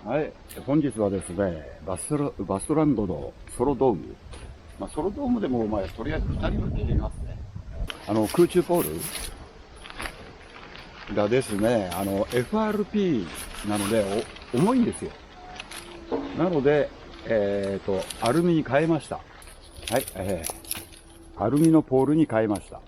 はい、本日はですね、バストランドのソロドーム。ソロドームでも、とりあえず2人向けでいますね。空中ポールがですね、FRP なので、重いんですよ。なので、アルミに変えました。はい、アルミのポールに変えました。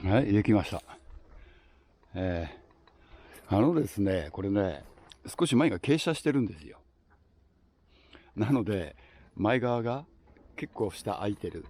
はい、できました。ですね、これね、少し前が傾斜してるんですよ。なので、前側が結構下空いてる。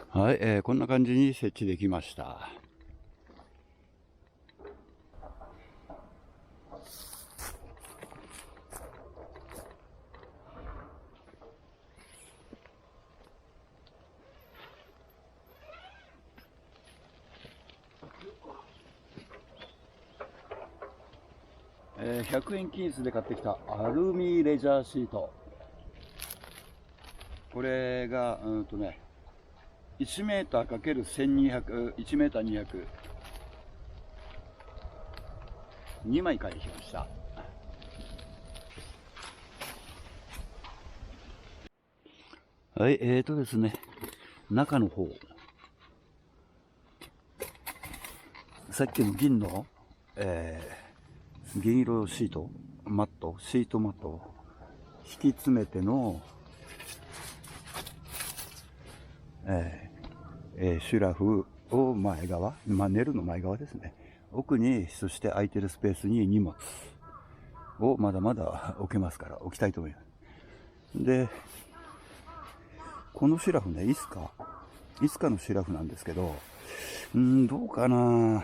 はい、こんな感じに設置できました。100円均一で買ってきたアルミレジャーシート。これが、1メーター ×1200、1メーター200。2枚買いしました。はい、ですね、中の方。さっきの銀の、銀色シートマット、シートマットを引き詰めての、シュラフを前側、ネルの前側ですね。奥に、そして空いてるスペースに荷物をまだまだ置けますから、置きたいと思います。で、このシュラフね、イスカのシュラフなんですけど、どうかな。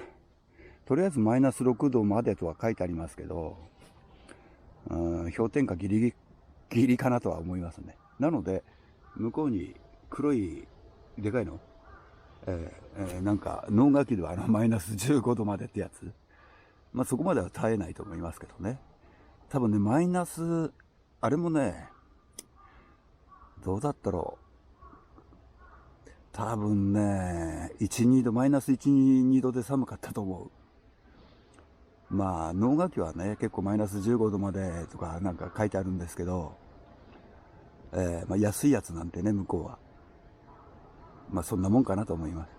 とりあえずマイナス6度までとは書いてありますけど、氷点下ギリギリかなとは思いますね。なので、向こうに黒いでかいの、なんか農学期ではマイナス15度までってやつ、そこまでは耐えないと思いますけどね。多分ね、マイナス、あれもね、どうだったろう。多分ね、1、2度、マイナス1、2度で寒かったと思う。農学期はね、結構マイナス15度までとかなんか書いてあるんですけど、安いやつなんてね、向こうは。そんなもんかなと思います。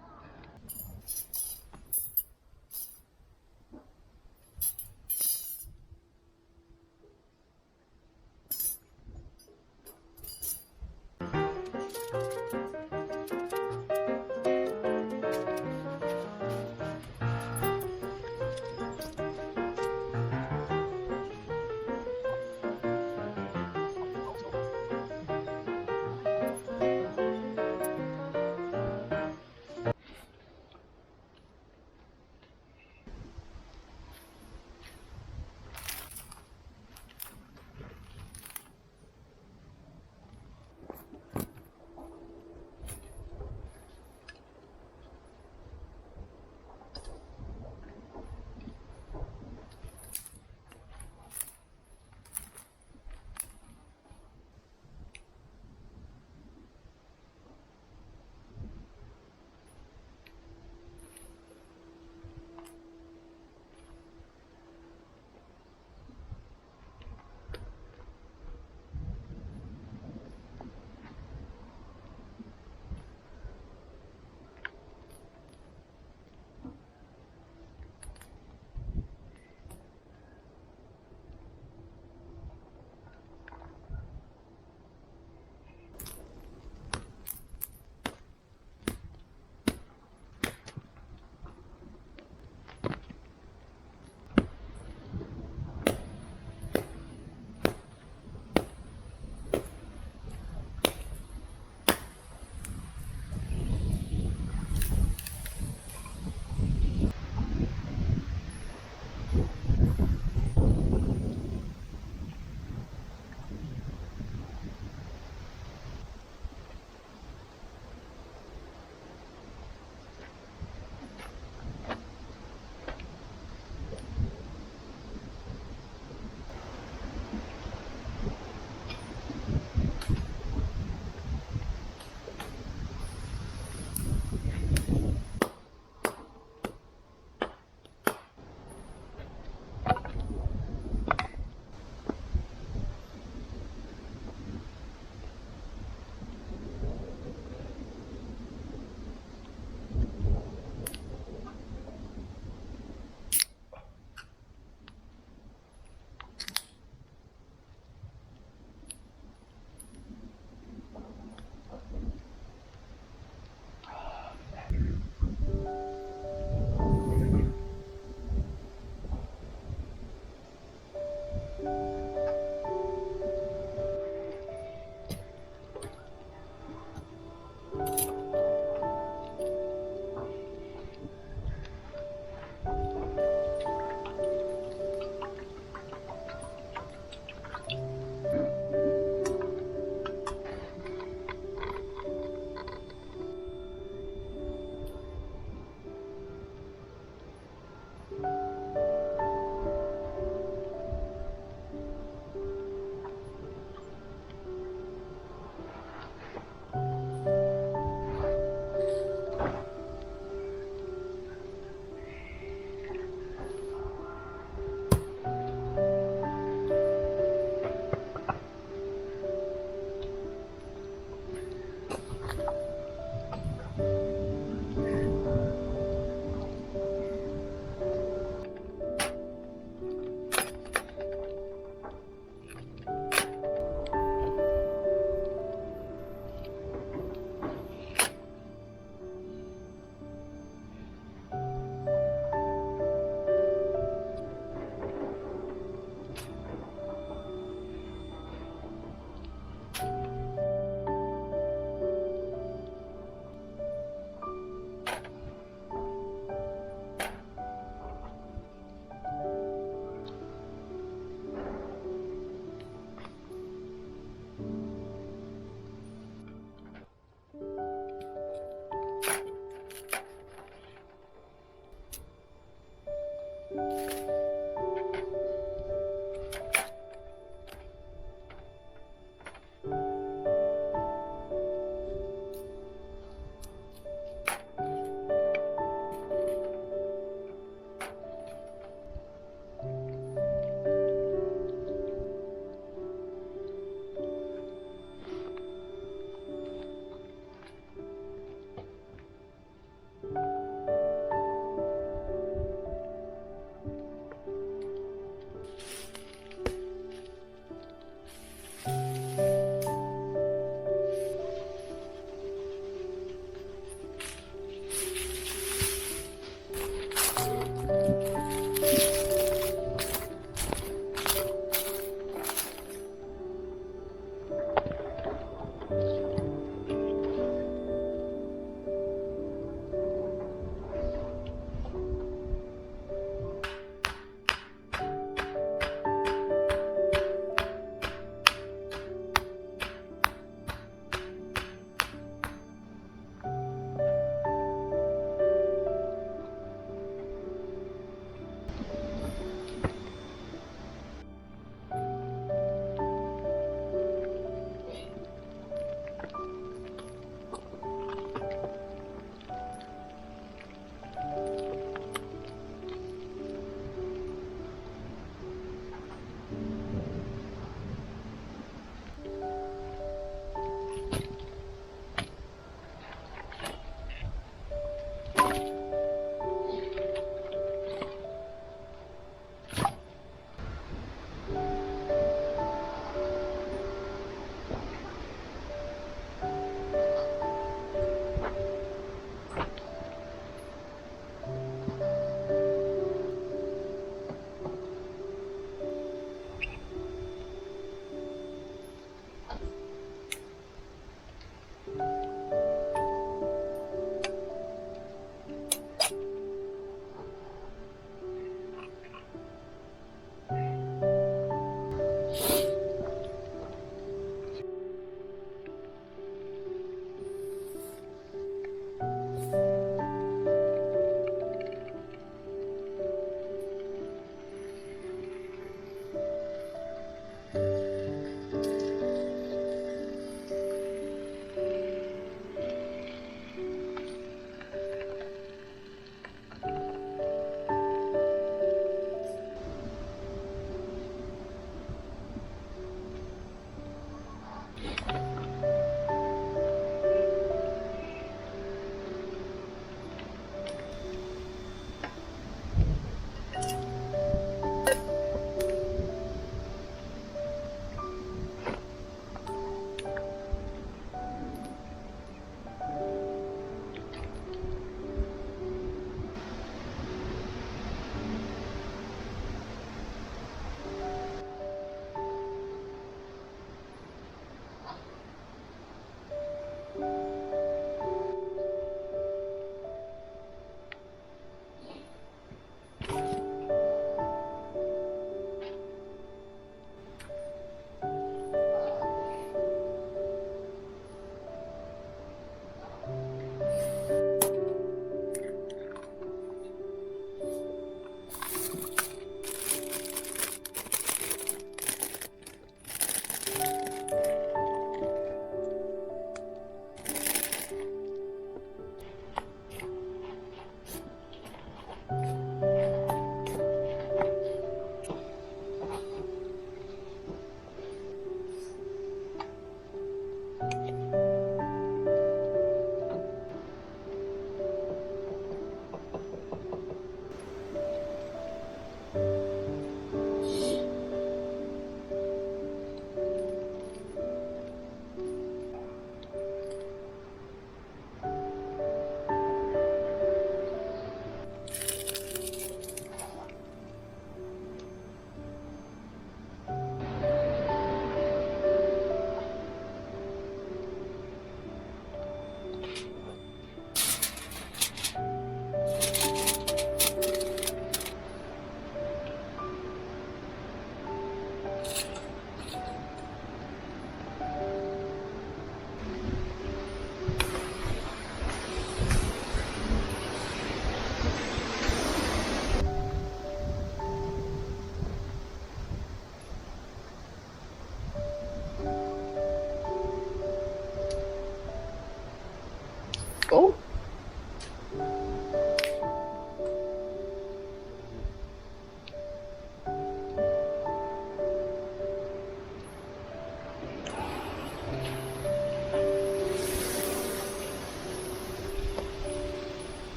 お、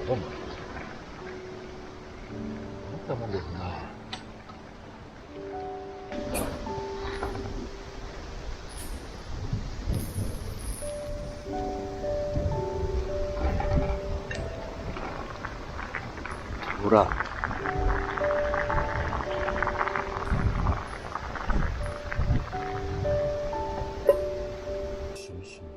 どうも。思ったもんですな。ほら。しみしみ。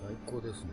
最高ですね。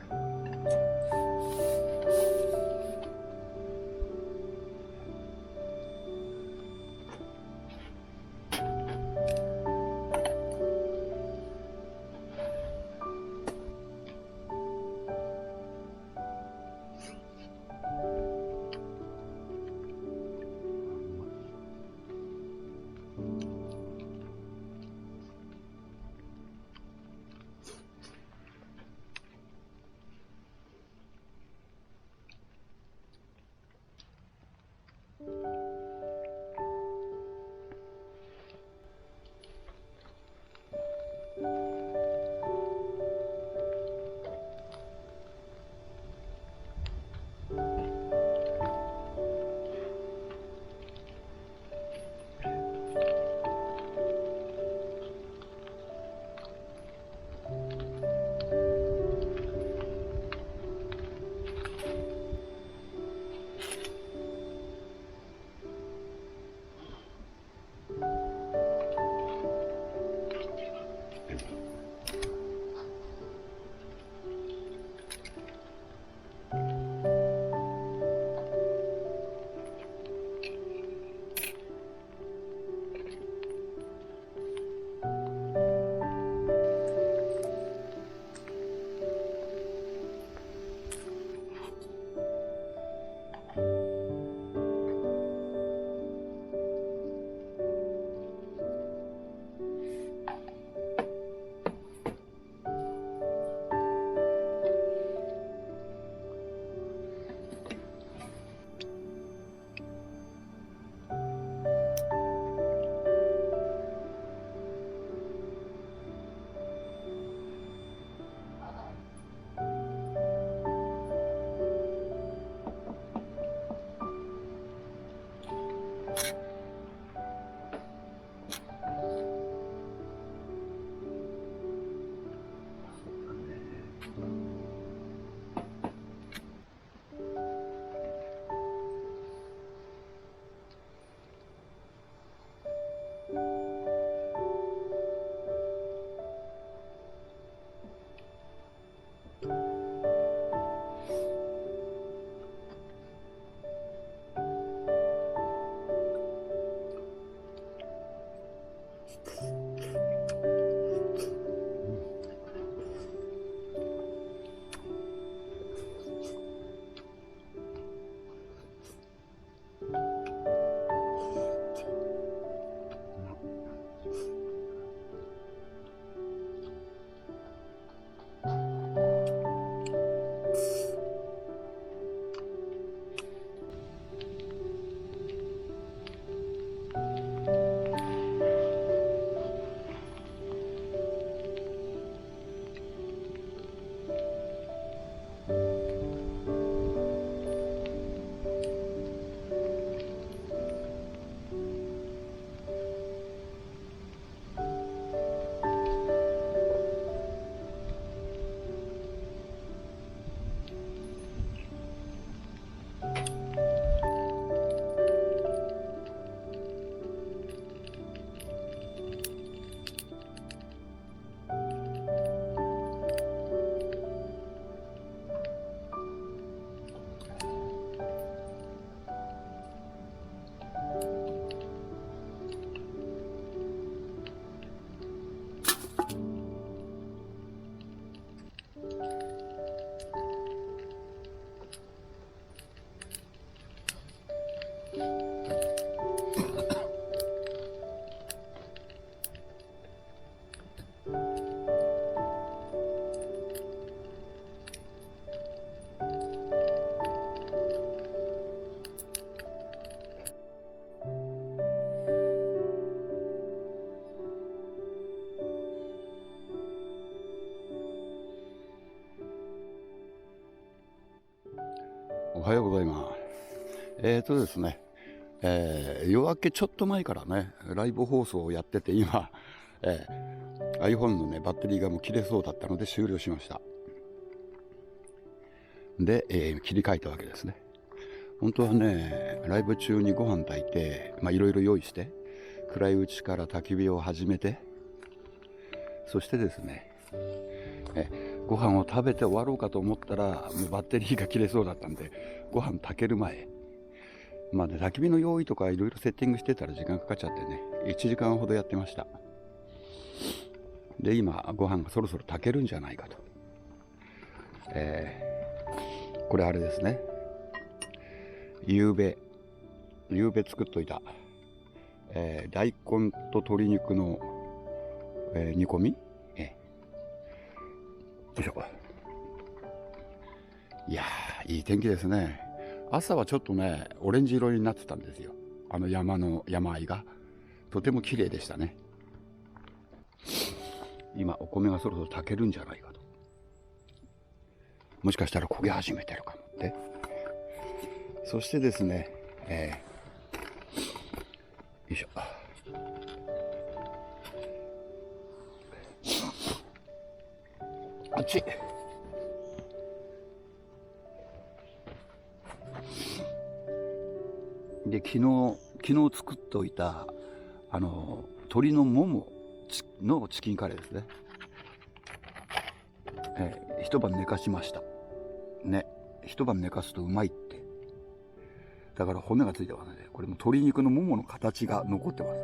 はようございます。ですね、夜明けちょっと前からね、ライブ放送をやってて、今、iPhone のね、バッテリーがもう切れそうだったので終了しました。で、切り替えたわけですね。本当はね、ライブ中にご飯炊いて、いろいろ用意して、暗いうちから焚き火を始めて、そしてですね、ご飯を食べて終わろうかと思ったら、もうバッテリーが切れそうだったんで、ご飯炊ける前、焚き火の用意とかいろいろセッティングしてたら時間かかっちゃってね、1時間ほどやってました。で、今、ご飯がそろそろ炊けるんじゃないかと。これあれですね。ゆうべ作っといた、大根と鶏肉の、煮込み、よいしょ。いやー、いい天気ですね。朝はちょっとね、オレンジ色になってたんですよ。あの山あいが。とても綺麗でしたね。今、お米がそろそろ炊けるんじゃないかと。もしかしたら焦げ始めてるかもって。そしてですね、よいしょ。あっち。で、昨日作っておいた、鶏のもものチキンカレーですね。一晩寝かしました。ね。一晩寝かすとうまいって。だから骨がついてますね。これも鶏肉のももの形が残ってます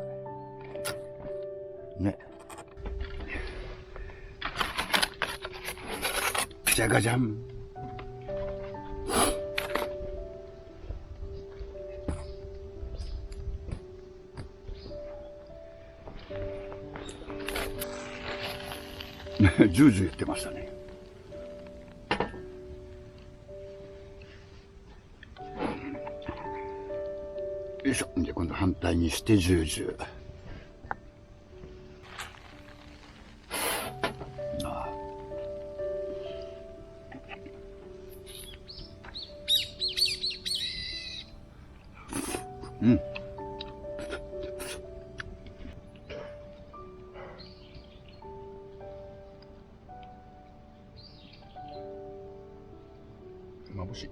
ね。ね。じゃがじゃん。ジュージュー言ってましたね。よいしょ。じゃあ今度反対にしてジュージュー。うん。眩しい。